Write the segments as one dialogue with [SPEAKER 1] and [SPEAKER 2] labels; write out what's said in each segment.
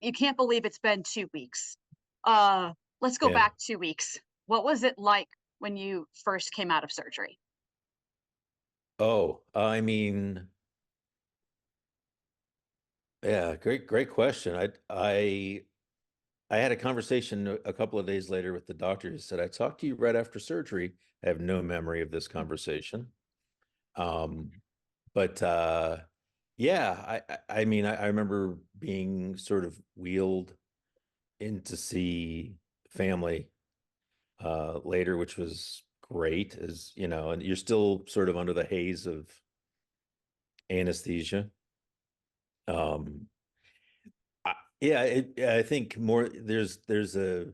[SPEAKER 1] you can't believe it's been 2 weeks. Let's go
[SPEAKER 2] Yeah.
[SPEAKER 1] back 2 weeks. What was it like when you first came out of surgery?
[SPEAKER 2] Oh, I mean, yeah, great question. I had a conversation a couple of days later with the doctor. He said, I talked to you right after surgery. I have no memory of this conversation. Um, but yeah, I mean, I remember being sort of wheeled in to see family later, which was great, as you know, and you're still sort of under the haze of anesthesia. Um, yeah, I think more there's a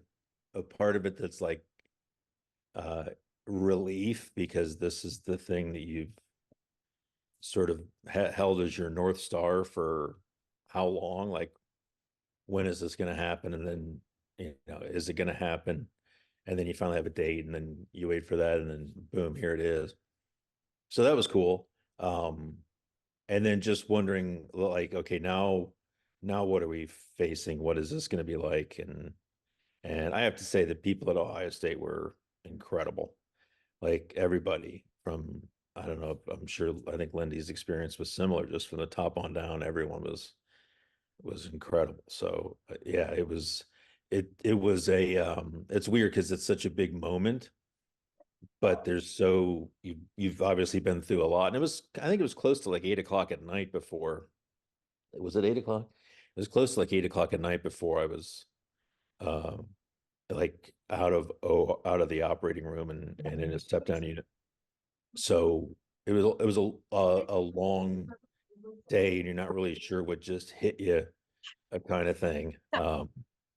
[SPEAKER 2] part of it that's like uh relief because this is the thing that you've sort of held as your North Star for how long? Like, when is this going to happen? And then, is it going to happen? And then you finally have a date, and then you wait for that, and then boom, here it is. So that was cool. Um, and then just wondering, like, okay, now what are we facing? What is this going to be like? And I have to say that people at Ohio State were incredible. Like everybody from, I don't know, I'm sure, I think Lindy's experience was similar, just from the top on down, everyone was incredible. So yeah, it was it's weird because it's such a big moment, but you've obviously been through a lot. And I think it was close to like 8 o'clock at night before. Was it 8 o'clock? It was close to like 8 o'clock at night before I was um like out of the operating room and in a step down unit. So it was a long day, and you're not really sure what just hit you, a kind of thing.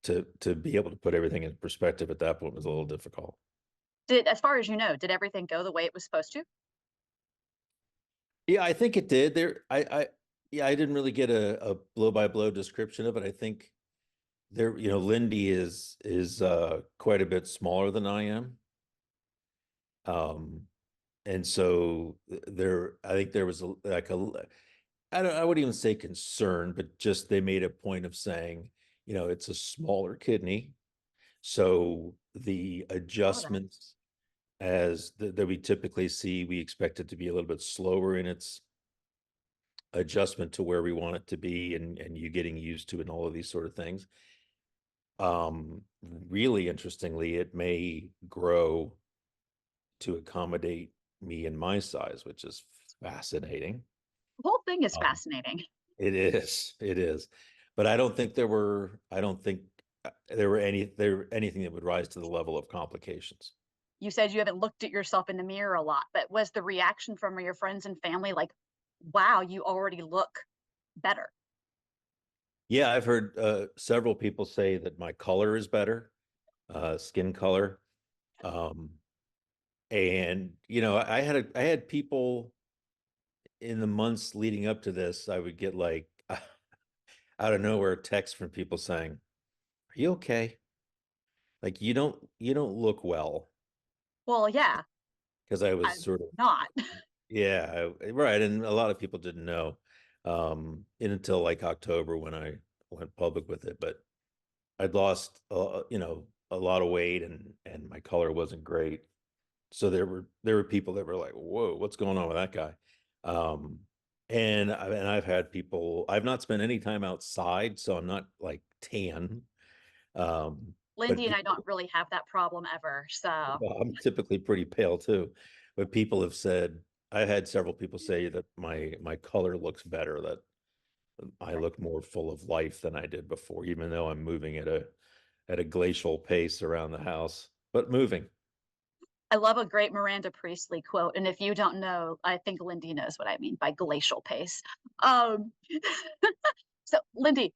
[SPEAKER 2] To be able to put everything in perspective at that point was a little difficult.
[SPEAKER 1] As far as you know, did everything go the way it was supposed to?
[SPEAKER 2] Yeah, I think it did. Yeah, I didn't really get a blow by blow description of it. I think Lindy is quite a bit smaller than I am. Um, and so I think there was I wouldn't even say concern, but just they made a point of saying, it's a smaller kidney. So the
[SPEAKER 1] Oh, that.
[SPEAKER 2] adjustments that we typically see, we expect it to be a little bit slower in its adjustment to where we want it to be, and you getting used to it and all of these sort of things. Really interestingly, it may grow to accommodate me and my size, which is fascinating.
[SPEAKER 1] The whole thing is
[SPEAKER 2] Um,
[SPEAKER 1] fascinating.
[SPEAKER 2] it is, but I don't think there were anything that would rise to the level of complications.
[SPEAKER 1] You said you haven't looked at yourself in the mirror a lot, but was the reaction from your friends and family like, "Wow, you already look better"?
[SPEAKER 2] Yeah, I've heard several people say that my color is better, skin color. Um, and I had people in the months leading up to this, I would get like out of nowhere texts from people saying, "Are you okay? Like you don't look well."
[SPEAKER 1] Well, yeah,
[SPEAKER 2] Because I was
[SPEAKER 1] I'm
[SPEAKER 2] sort of,
[SPEAKER 1] not.
[SPEAKER 2] yeah, right. And a lot of people didn't know until like October when I went public with it. But I'd lost a lot of weight, and my color wasn't great. So there were people that were like, "Whoa, what's going on with that guy?" Um, and I've had people. I've not spent any time outside, so I'm not like tan. But
[SPEAKER 1] Lindy and I don't really have that problem ever, so
[SPEAKER 2] well, I'm typically pretty pale too. But people have said, I've had several people say that my color looks better, that I look more full of life than I did before, even though I'm moving at a glacial pace around the house, but moving.
[SPEAKER 1] I love a great Miranda Priestley quote, and if you don't know, I think Lindy knows what I mean by glacial pace. Um, so Lindy,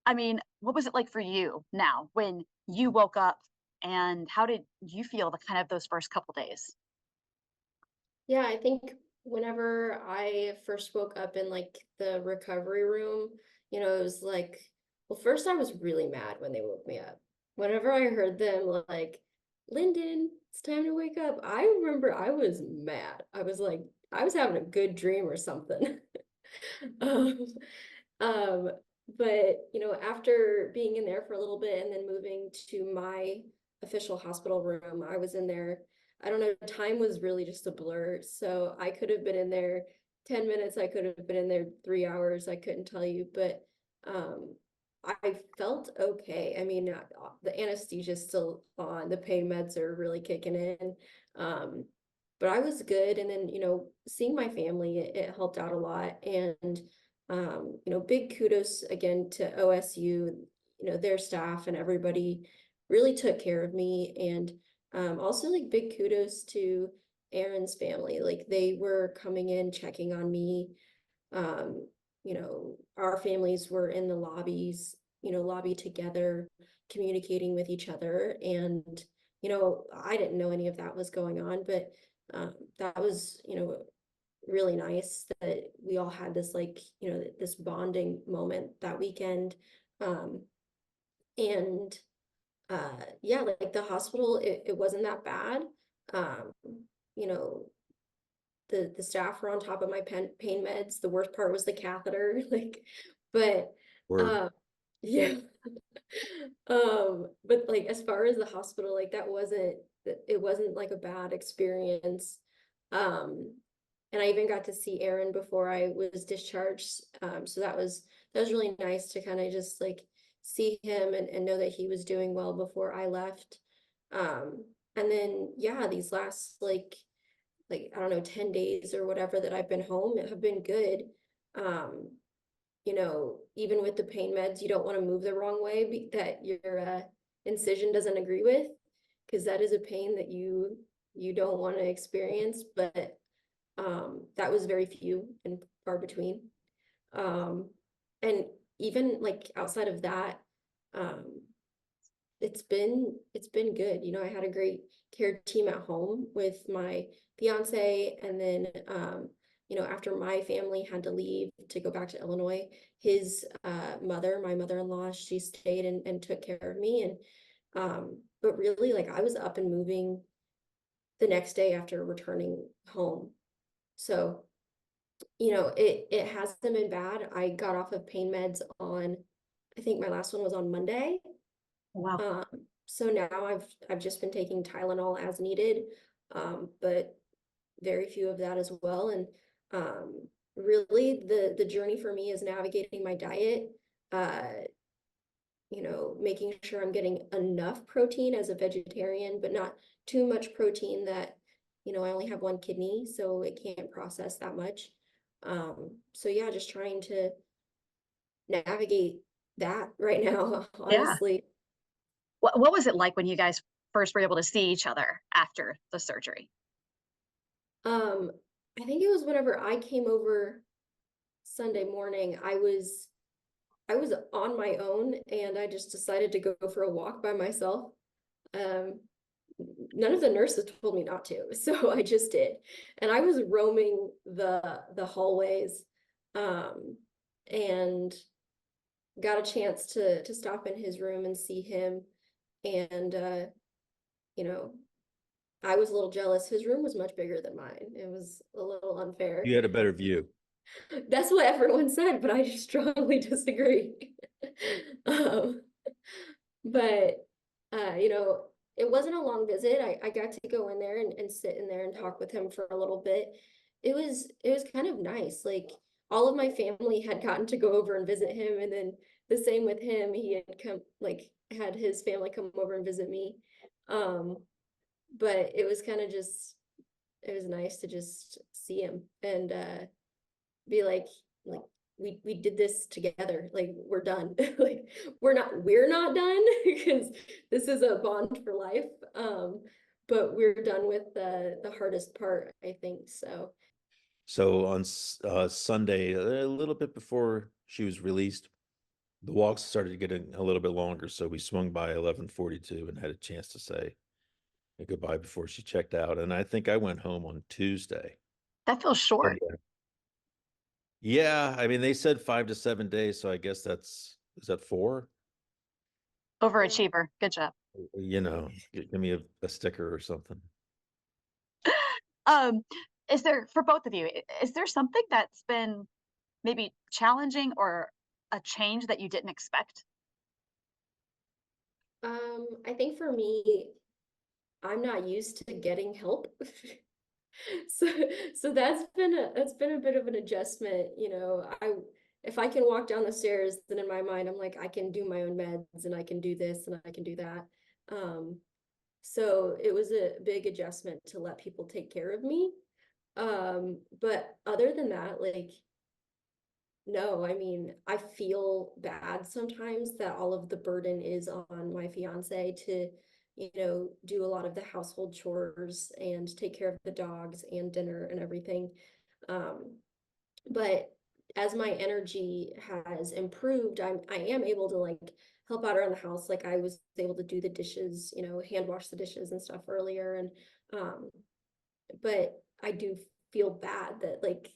[SPEAKER 1] I mean, what was it like for you now when you woke up, and how did you feel the kind of those first couple days?
[SPEAKER 3] Yeah, I think whenever I first woke up in like the recovery room, it was like, well, first I was really mad when they woke me up. Whenever I heard them like, Lyndon, it's time to wake up, I remember I was mad. I was like, I was having a good dream or something. Um, um, But, after being in there for a little bit and then moving to my official hospital room, I was in there. I don't know, time was really just a blur. So I could have been in there 10 minutes, I could have been in there 3 hours, I couldn't tell you, but um I felt okay. I mean, the anesthesia is still on, the pain meds are really kicking in. Um, but I was good. And then, seeing my family, it helped out a lot. And big kudos again to OSU, their staff and everybody really took care of me. And also like big kudos to Aaron's family. Like they were coming in, checking on me. Um, our families were in the lobby together, communicating with each other. And, I didn't know any of that was going on, but that was, really nice that we all had this like, this bonding moment that weekend. Um, and yeah, like the hospital, it wasn't that bad. Um, you know, the staff were on top of my pain meds. The worst part was the catheter, like, but
[SPEAKER 2] Word.
[SPEAKER 3] uh yeah. But like as far as the hospital, like it wasn't like a bad experience. Um, and I even got to see Aaron before I was discharged. So that was really nice to kind of just like see him and know that he was doing well before I left. And then yeah, these last like I don't know, 10 days or whatever that I've been home have been good. Um, even with the pain meds, you don't want to move the wrong way that your incision doesn't agree with, because that is a pain that you don't want to experience. But that was very few and far between. Um, and even like outside of that, um, it's been good. I had a great care team at home with my fiance, and then after my family had to leave to go back to Illinois, his mother, my mother-in-law, she stayed and took care of me. And but really like I was up and moving the next day after returning home. So it hasn't been bad. I got off of pain meds on, I think my last one was on Monday.
[SPEAKER 1] Wow.
[SPEAKER 3] Um, so now I've just been taking Tylenol as needed, but very few of that as well. And really the journey for me is navigating my diet, uh, making sure I'm getting enough protein as a vegetarian, but not too much protein that, I only have one kidney, so it can't process that much. So yeah, just trying to navigate that right now,
[SPEAKER 1] Yeah.
[SPEAKER 3] honestly.
[SPEAKER 1] What was it like when you guys first were able to see each other after the surgery?
[SPEAKER 3] Um, I think it was whenever I came over Sunday morning, I was on my own and I just decided to go for a walk by myself. Um, None of the nurses told me not to, so I just did. And I was roaming the hallways, um, and got a chance to stop in his room and see him. And you know, I was a little jealous. His room was much bigger than mine. It was a little unfair.
[SPEAKER 2] You had a better view.
[SPEAKER 3] That's what everyone said, but I just strongly disagree. Um, but it wasn't a long visit. I got to go in there and sit in there and talk with him for a little bit. It was kind of nice. Like all of my family had gotten to go over and visit him, and then the same with him. He had come like had his family come over and visit me. Um, but it was kind of just it was nice to just see him and be like we did this together, like we're done. Like we're not done because this is a bond for life, but we're done with the hardest part, I think. So
[SPEAKER 2] So on Sunday, a little bit before she was released, the walks started getting a little bit longer. So we swung by 11:42 and had a chance to say goodbye before she checked out. And I think I went home on Tuesday.
[SPEAKER 1] That feels short.
[SPEAKER 2] Yeah. Yeah, I mean, they said 5 to 7 days, so I guess is that 4?
[SPEAKER 3] yeah.
[SPEAKER 1] Overachiever. Good job.
[SPEAKER 2] Give me a sticker or something.
[SPEAKER 1] Um, is there, for both of you, is there something that's been maybe challenging or a change that you didn't expect?
[SPEAKER 3] I think for me, I'm not used to getting help. So that's been a bit of an adjustment, you know. If I can walk down the stairs, then in my mind I'm like I can do my own meds and I can do this and I can do that. Um, so it was a big adjustment to let people take care of me. But other than that, like no, I mean, I feel bad sometimes that all of the burden is on my fiance to, you know, do a lot of the household chores and take care of the dogs and dinner and everything. Um, but as my energy has improved, I am able to like help out around the house. Like I was able to do the dishes, you know, hand wash the dishes and stuff earlier. And um, but I do feel bad that like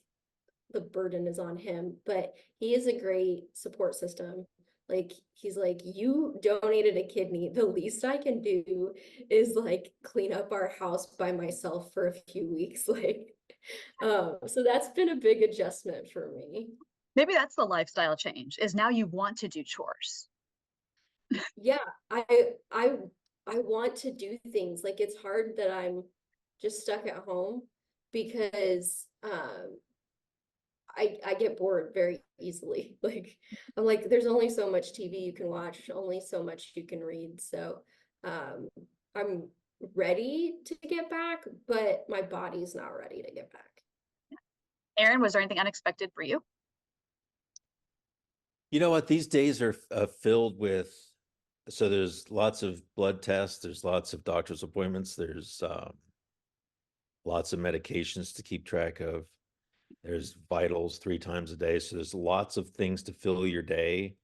[SPEAKER 3] the burden is on him, but he is a great support system. Like he's like, you donated a kidney. The least I can do is like clean up our house by myself for a few weeks. Like, so that's been a big adjustment for me.
[SPEAKER 1] Maybe that's the lifestyle change, is now you want to do chores.
[SPEAKER 3] Yeah, I I I want to do things. Like it's hard that I'm just stuck at home because I get bored very easily. Like I'm like, there's only so much TV you can watch, only so much you can read. So um I'm ready to get back, but my body's not ready to get back.
[SPEAKER 1] Aaron, was there anything unexpected for you?
[SPEAKER 2] You know what? These days are filled with, so there's lots of blood tests, there's lots of doctor's appointments, there's lots of medications to keep track of. There's vitals 3 times a day. So there's lots of things to fill your day.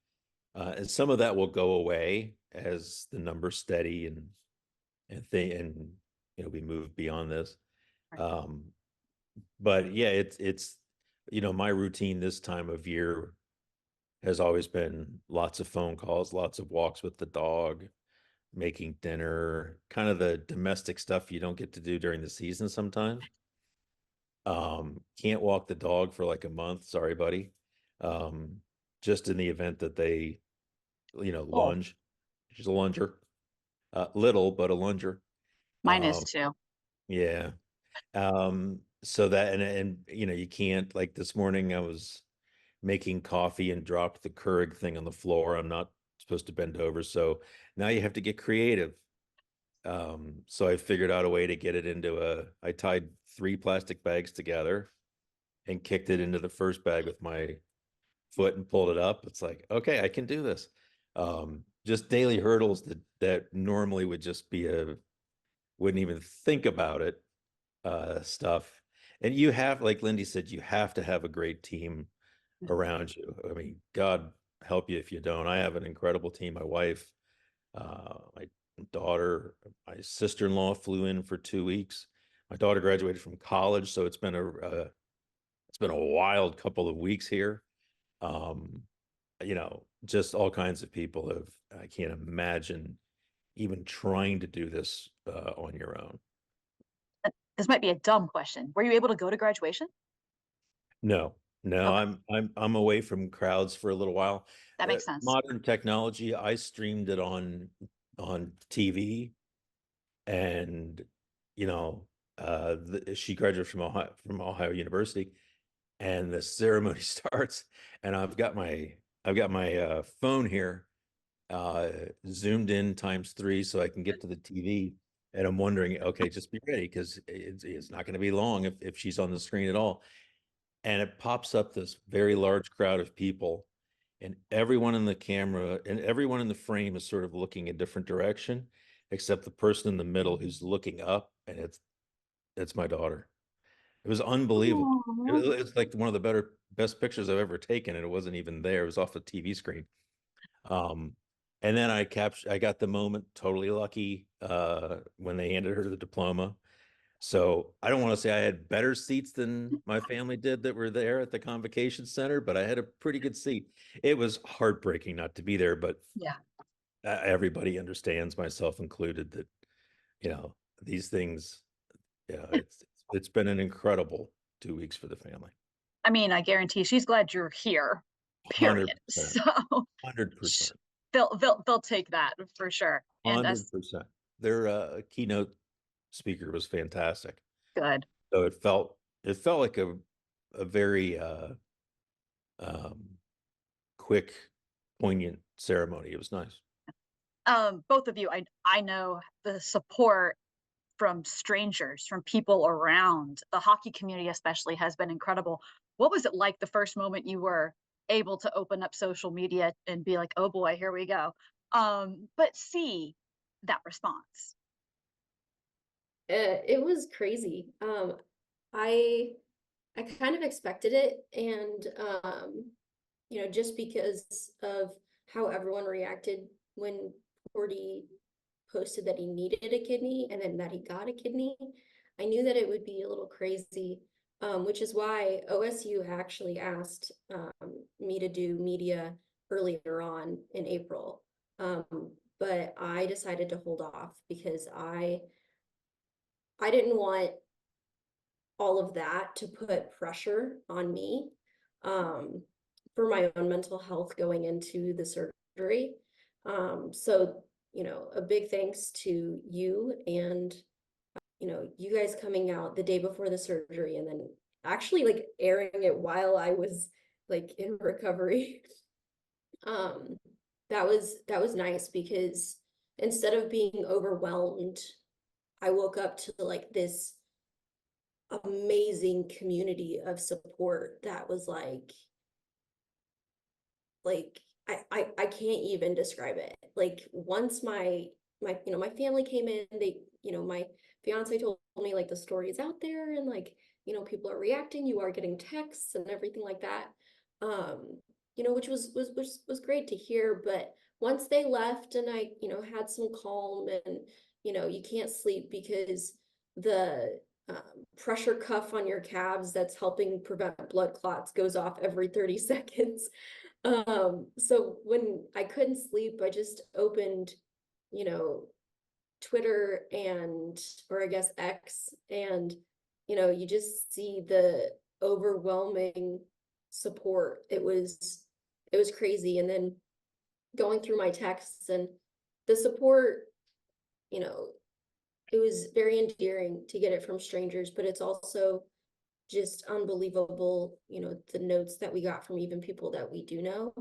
[SPEAKER 2] And some of that will go away as the numbers steady and you know, we move beyond this. Um, but yeah, it's you know, my routine this time of year has always been lots of phone calls, lots of walks with the dog, making dinner, kind of the domestic stuff you don't get to do during the season sometimes. Can't walk the dog for like a month. Sorry, buddy. Um, just in the event that they, you know,
[SPEAKER 1] Oh,
[SPEAKER 2] lunge. She's a lunger. Little, but a lunger.
[SPEAKER 1] mine is
[SPEAKER 2] Um,
[SPEAKER 1] too.
[SPEAKER 2] yeah. So that and you know, you can't, like this morning I was making coffee and dropped the Keurig thing on the floor. I'm not supposed to bend over. So now you have to get creative. So I figured out a way to get it into I tied 3 plastic bags together and kicked it into the first bag with my foot and pulled it up. It's like, okay, I can do this. Just daily hurdles that normally would just be wouldn't even think about it, stuff. And you have, like Lindy said, you have to have a great team around you. I mean, God help you if you don't. I have an incredible team. My wife, my daughter, my sister-in-law flew in for 2 weeks. My daughter graduated from college, so it's been a wild couple of weeks here. Um, you know, just all kinds of people I can't imagine even trying to do this on your own.
[SPEAKER 1] This might be a dumb question. Were you able to go to graduation?
[SPEAKER 2] No, no,
[SPEAKER 1] Okay,
[SPEAKER 2] I'm away from crowds for a little while.
[SPEAKER 1] that makes sense.
[SPEAKER 2] Modern technology, I streamed it on TV, and you know, she graduated from Ohio University, and the ceremony starts, and I've got my phone here, uh, zoomed in ×3 so I can get to the TV. And I'm wondering, okay, just be ready because it's not going to be long if she's on the screen at all. And it pops up this very large crowd of people, and everyone in the camera and everyone in the frame is sort of looking a different direction, except the person in the middle who's looking up, and it's my daughter. It was unbelievable.
[SPEAKER 1] Aw.
[SPEAKER 2] It's like one of the best pictures I've ever taken, and it wasn't even there. It was off the TV screen. Um, and then I got the moment totally lucky when they handed her the diploma. So I don't want to say I had better seats than my family did that were there at the convocation center, but I had a pretty good seat. It was heartbreaking not to be there, but
[SPEAKER 1] Yeah.
[SPEAKER 2] everybody understands, myself included, that you know these things. Yeah, it's been an incredible 2 weeks for the family.
[SPEAKER 1] I mean, I guarantee she's glad you're here. period.
[SPEAKER 2] 100%,
[SPEAKER 1] So
[SPEAKER 2] 100%,
[SPEAKER 1] they'll take that for sure. And us
[SPEAKER 2] 100%. Their keynote speaker was fantastic.
[SPEAKER 1] good.
[SPEAKER 2] So it felt like a very quick, poignant ceremony. It was nice.
[SPEAKER 1] Both of you, I know the support from strangers, from people around the hockey community, especially, has been incredible. What was it like the first moment you were able to open up social media and be like, oh boy, here we go? But see that response.
[SPEAKER 3] It was crazy. I kind of expected it, and you know, just because of how everyone reacted when Porty posted that he needed a kidney and then that he got a kidney, I knew that it would be a little crazy, which is why OSU actually asked me to do media earlier on in April. But I decided to hold off because I didn't want all of that to put pressure on me for my own mental health going into the surgery. So, you know, a big thanks to you and, you know, you guys coming out the day before the surgery and then actually like airing it while I was like in recovery. That was nice because instead of being overwhelmed, I woke up to like this amazing community of support that was like I can't even describe it. Like once my you know my family came in, they, you know, my fiance told me like the story is out there and like, you know, people are reacting, you are getting texts and everything like that. You know, which was great to hear. But once they left and I, you know, had some calm and, you know, you can't sleep because the pressure cuff on your calves that's helping prevent blood clots goes off every 30 seconds. So when I couldn't sleep, I just opened, you know, Twitter and, or I guess X, and, you know, you just see the overwhelming support. It was crazy. And then going through my texts and the support, you know, it was very endearing to get it from strangers, but it's also just unbelievable, you know, the notes that we got from even people that we do know.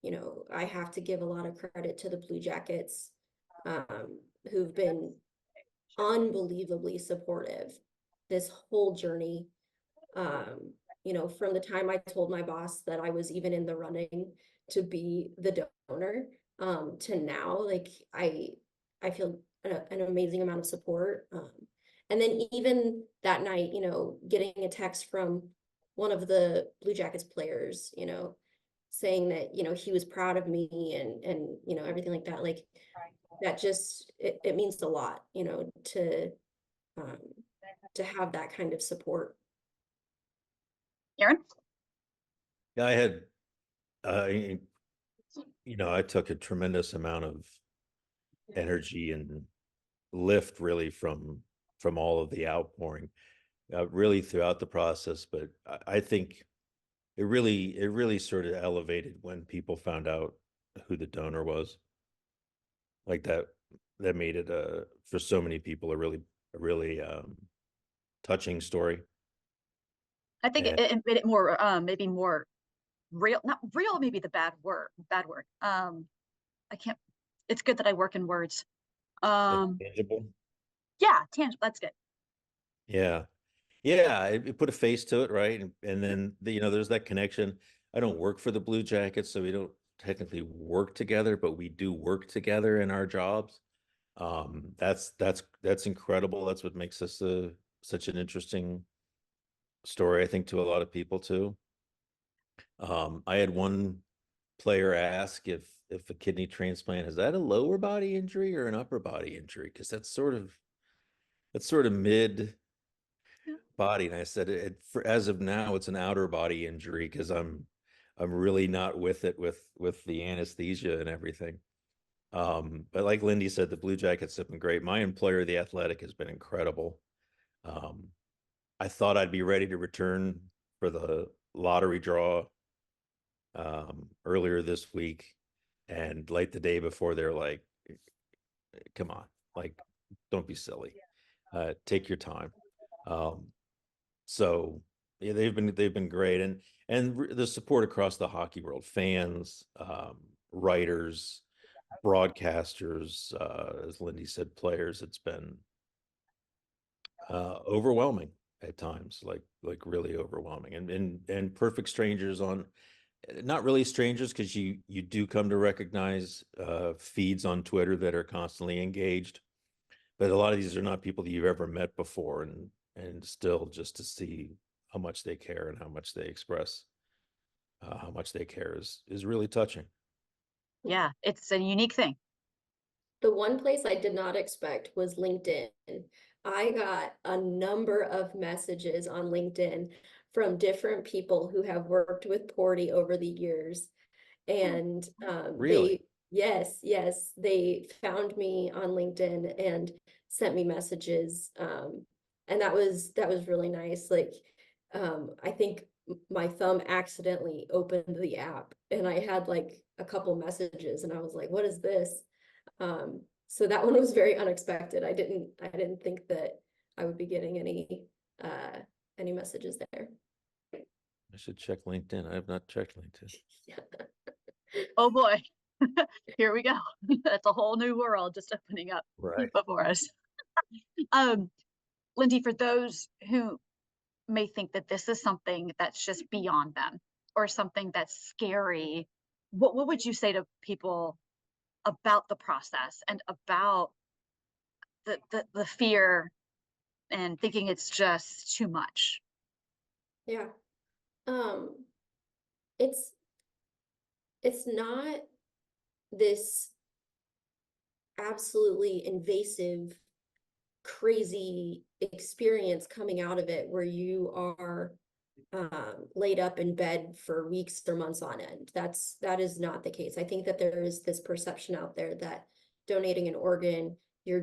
[SPEAKER 3] You know, I have to give a lot of credit to the Blue Jackets, who've been unbelievably supportive this whole journey. You know, from the time I told my boss that I was even in the running to be the donor, to now, like I feel an amazing amount of support. And then even that night, you know, getting a text from one of the Blue Jackets players, you know, saying that, you know, he was proud of me and, you know, everything like that, like that just, it means a lot, you know, to have that kind of support.
[SPEAKER 1] Aaron?
[SPEAKER 2] Yeah, I had, you know, I took a tremendous amount of energy and lift really from all of the outpouring, really throughout the process. But I think it really sort of elevated when people found out who the donor was. Like that made it for so many people a really touching story.
[SPEAKER 1] I think
[SPEAKER 2] And
[SPEAKER 1] it made it more, maybe more real, not real, maybe the bad word. I can't, it's good that I work in words.
[SPEAKER 2] tangible.
[SPEAKER 1] Yeah, tangible, that's good.
[SPEAKER 2] Yeah. Yeah, it put a face to it, right? And then you know, there's that connection. I don't work for the Blue Jackets, so we don't technically work together, but we do work together in our jobs. That's incredible. That's what makes this such an interesting story, I think, to a lot of people too. I had one player ask if a kidney transplant, is that a lower body injury or an upper body injury? Because that's sort of mid
[SPEAKER 1] Yeah.
[SPEAKER 2] body. And I said, as of now, it's an outer body injury because I'm really not with it with the anesthesia and everything. But like Lindy said, the Blue Jackets have been great. My employer, The Athletic, has been incredible. I thought I'd be ready to return for the lottery draw earlier this week, and like the day before, they're like, come on, like, don't be silly. Take your time. So yeah, they've been great, and the support across the hockey world, fans, writers, broadcasters, as Lindy said, players. It's been overwhelming at times, like really overwhelming, and perfect strangers on, not really strangers, because you do come to recognize feeds on Twitter that are constantly engaged, but a lot of these are not people that you've ever met before, and still just to see how much they care and how much they express how much they care is really touching.
[SPEAKER 1] Yeah, it's a unique thing.
[SPEAKER 3] The one place I did not expect was LinkedIn. I got a number of messages on LinkedIn from different people who have worked with Porty over the years. And
[SPEAKER 2] Really?
[SPEAKER 3] yes, they found me on LinkedIn and sent me messages. And that was really nice. Like, I think my thumb accidentally opened the app and I had like a couple messages and I was like, what is this? So that one was very unexpected. I didn't think that I would be getting any messages there.
[SPEAKER 2] I should check LinkedIn. I have not checked LinkedIn.
[SPEAKER 1] Oh boy, here we go. That's a whole new world just opening up
[SPEAKER 2] Right.
[SPEAKER 1] before us. Lindy, for those who may think that this is something that's just beyond them or something that's scary, what would you say to people about the process and about the fear and thinking it's just too much?
[SPEAKER 3] Yeah. Um, it's not this absolutely invasive, crazy experience coming out of it where you are laid up in bed for weeks or months on end. That is not the case. I think that there is this perception out there that donating an organ, you're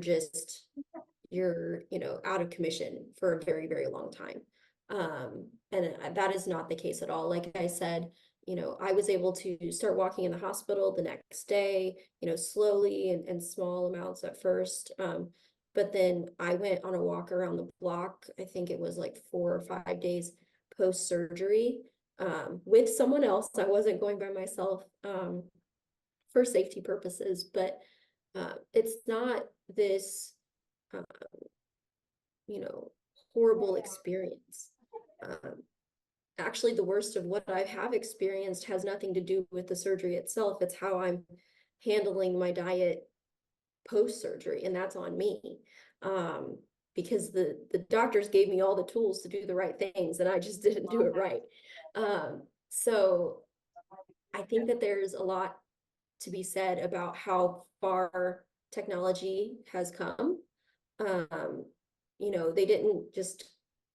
[SPEAKER 3] out of commission for a very, very long time. And that is not the case at all. Like I said, I was able to start walking in the hospital the next day, slowly and small amounts at first. But then I went on a walk around the block. I think it was like 4 or 5 days post-surgery, with someone else. I wasn't going by myself, for safety purposes, but it's not this, um, horrible experience. Actually, the worst of what I have experienced has nothing to do with the surgery itself. It's how I'm handling my diet post-surgery, and that's on me. Because the doctors gave me all the tools to do the right things, and I just didn't do it right. So I think that there's a lot to be said about how far technology has come. They didn't just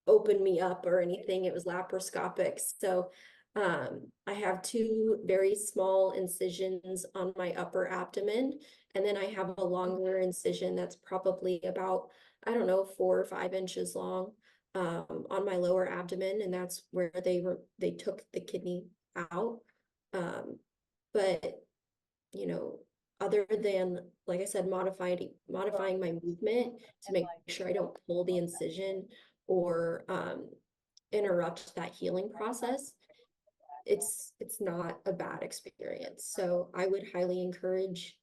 [SPEAKER 3] open me up or anything. It was laparoscopic. So I have 2 very small incisions on my upper abdomen, and then I have a longer incision that's probably about, I don't know, 4 or 5 inches long, on my lower abdomen, and that's where they took the kidney out. But other than, like I said, modifying my movement to make sure I don't pull the incision or interrupt that healing process, it's not a bad experience. So I would highly encourage,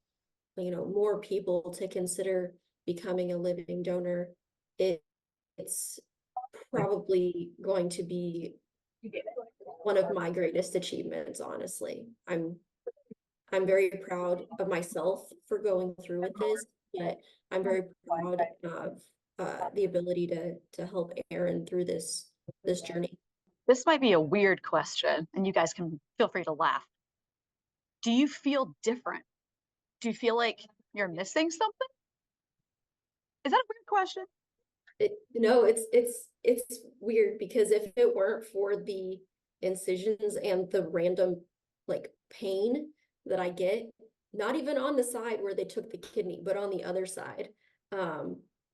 [SPEAKER 3] more people to consider becoming a living donor. It's probably going to be one of my greatest achievements, honestly. I'm very proud of myself for going through with this, but I'm very proud of the ability to help Aaron through this journey.
[SPEAKER 1] This might be a weird question, and you guys can feel free to laugh. Do you feel different? Do you feel like you're missing something? Is that a weird question?
[SPEAKER 3] It's weird because if it weren't for the incisions and the random like pain that I get, not even on the side where they took the kidney, but on the other side,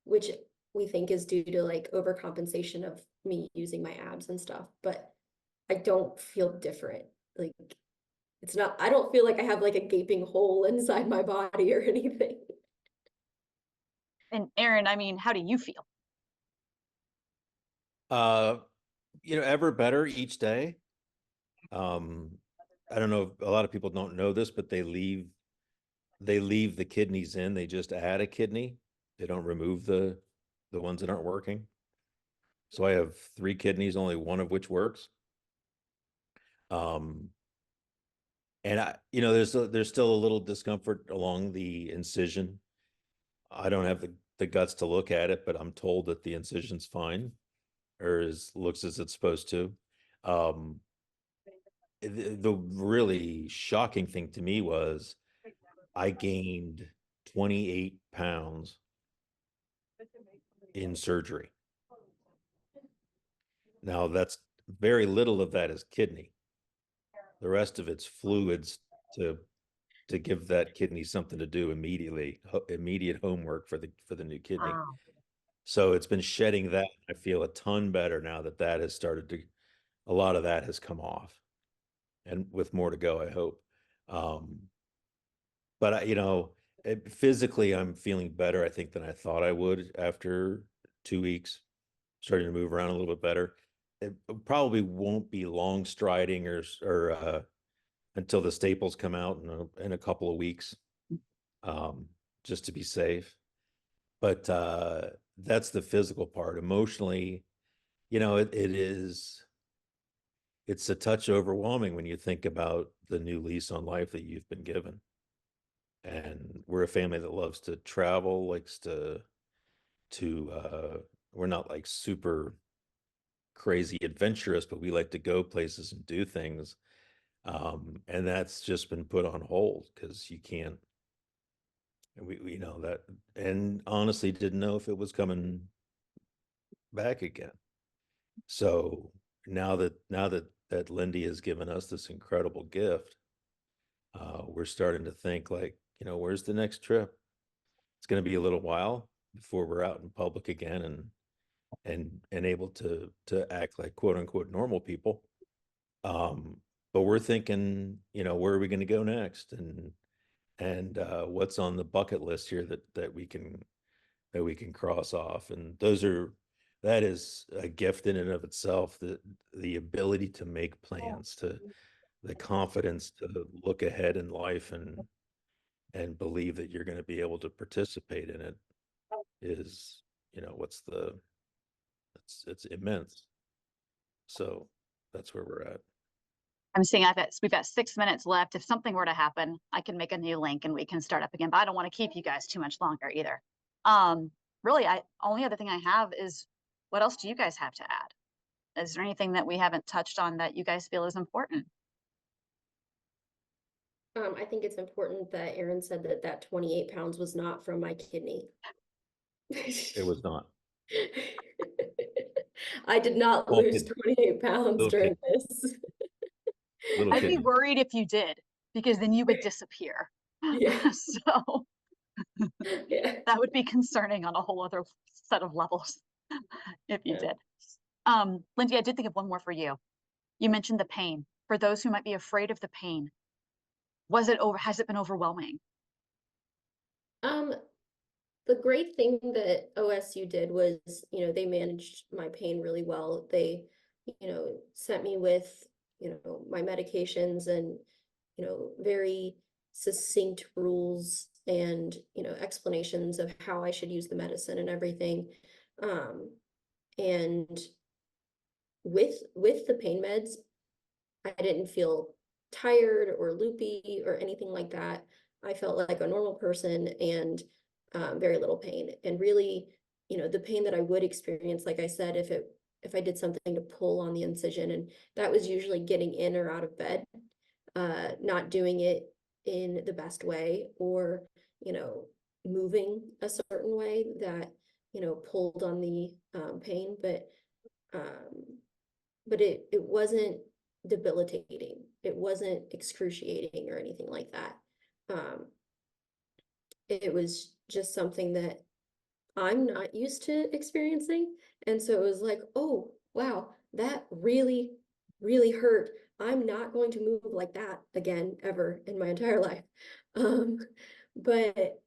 [SPEAKER 3] which we think is due to like overcompensation of me using my abs and stuff, but I don't feel different. Like it's not, I don't feel like I have like a gaping hole inside my body or anything.
[SPEAKER 1] And Aaron, I mean, how do you feel?
[SPEAKER 2] Ever better each day. I don't know if a lot of people don't know this, but they leave the kidneys in. They just add a kidney. They don't remove the ones that aren't working. So I have 3 kidneys, only one of which works. And there's still a little discomfort along the incision. I don't have the guts to look at it, but I'm told that the incision's fine, or looks as it's supposed to. Um, the really shocking thing to me was I gained 28 pounds in surgery. Now that's very little of that is kidney. The rest of it's fluids to give that kidney something to do immediately, immediate homework for the new kidney.
[SPEAKER 1] Wow.
[SPEAKER 2] So it's been shedding that. I feel a ton better now that has started to, a lot of that has come off, and with more to go, I hope. But physically, I'm feeling better, I think, than I thought I would after 2 weeks, starting to move around a little bit better. It probably won't be long striding or until the staples come out in a couple of weeks, just to be safe. But that's the physical part. Emotionally, it's a touch overwhelming when you think about the new lease on life that you've been given. And we're a family that loves to travel, likes to we're not like super crazy adventurous, but we like to go places and do things. And that's just been put on hold because you can't, we know that, and honestly didn't know if it was coming back again. So now that Lindy has given us this incredible gift, we're starting to think like, where's the next trip? It's going to be a little while before we're out in public again and able to act like quote unquote normal people. But we're thinking, where are we going to go next, and what's on the bucket list here that we can cross off, and that is a gift in and of itself, the ability to make plans, the confidence to look ahead in life and believe that you're going to be able to participate in it is, it's immense. So that's where we're at.
[SPEAKER 1] I'm seeing we've got 6 minutes left. If something were to happen, I can make a new link and we can start up again, but I don't want to keep you guys too much longer either. Really, only other thing I have is, what else do you guys have to add? Is there anything that we haven't touched on that you guys feel is important?
[SPEAKER 3] I think it's important that Aaron said that 28 pounds was not from my kidney.
[SPEAKER 2] It was not.
[SPEAKER 3] I did not
[SPEAKER 2] Small
[SPEAKER 3] lose
[SPEAKER 2] kidney.
[SPEAKER 3] 28 pounds
[SPEAKER 2] Little
[SPEAKER 3] during
[SPEAKER 2] kidney.
[SPEAKER 3] this.
[SPEAKER 2] Little
[SPEAKER 1] I'd be
[SPEAKER 2] kidney.
[SPEAKER 1] worried if you did, because then you would disappear.
[SPEAKER 3] Yeah.
[SPEAKER 1] So
[SPEAKER 3] Yeah.
[SPEAKER 1] that would be concerning on a whole other set of levels if you
[SPEAKER 3] Yeah.
[SPEAKER 1] did. Lindy, I did think of one more for you. You mentioned the pain. For those who might be afraid of the pain, has it been overwhelming?
[SPEAKER 3] The great thing that OSU did was, they managed my pain really well. They, sent me with, my medications and, very succinct rules and, explanations of how I should use the medicine and everything. And with the pain meds, I didn't feel tired or loopy or anything like that. I felt like a normal person, and very little pain. And really, the pain that I would experience, like I said, if I did something to pull on the incision, and that was usually getting in or out of bed, not doing it in the best way, or, moving a certain way that, pulled on the pain, but it wasn't debilitating. It wasn't excruciating or anything like that. It was just something that I'm not used to experiencing. And so it was like, oh, wow, that really, really hurt. I'm not going to move like that again ever in my entire life. Um, but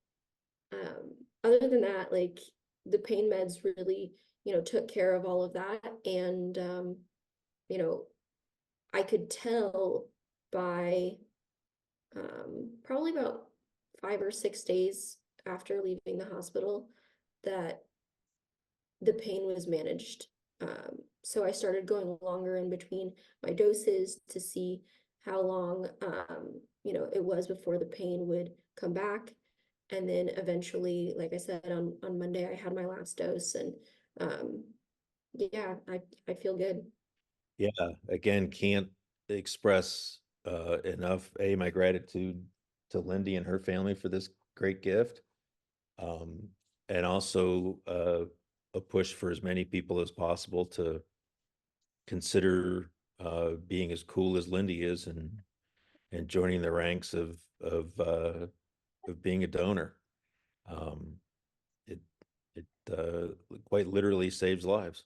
[SPEAKER 3] other than that, like the pain meds really, took care of all of that. And you know, I could tell by probably about 5 or 6 days after leaving the hospital that the pain was managed. So I started going longer in between my doses to see how long, it was before the pain would come back. And then eventually, like I said, on Monday, I had my last dose, and um, yeah, I feel good.
[SPEAKER 2] Yeah, again, can't express enough, my gratitude to Lindy and her family for this great gift. Um, and also a push for as many people as possible to consider being as cool as Lindy is and joining the ranks of being a donor. Um, it it quite literally saves lives.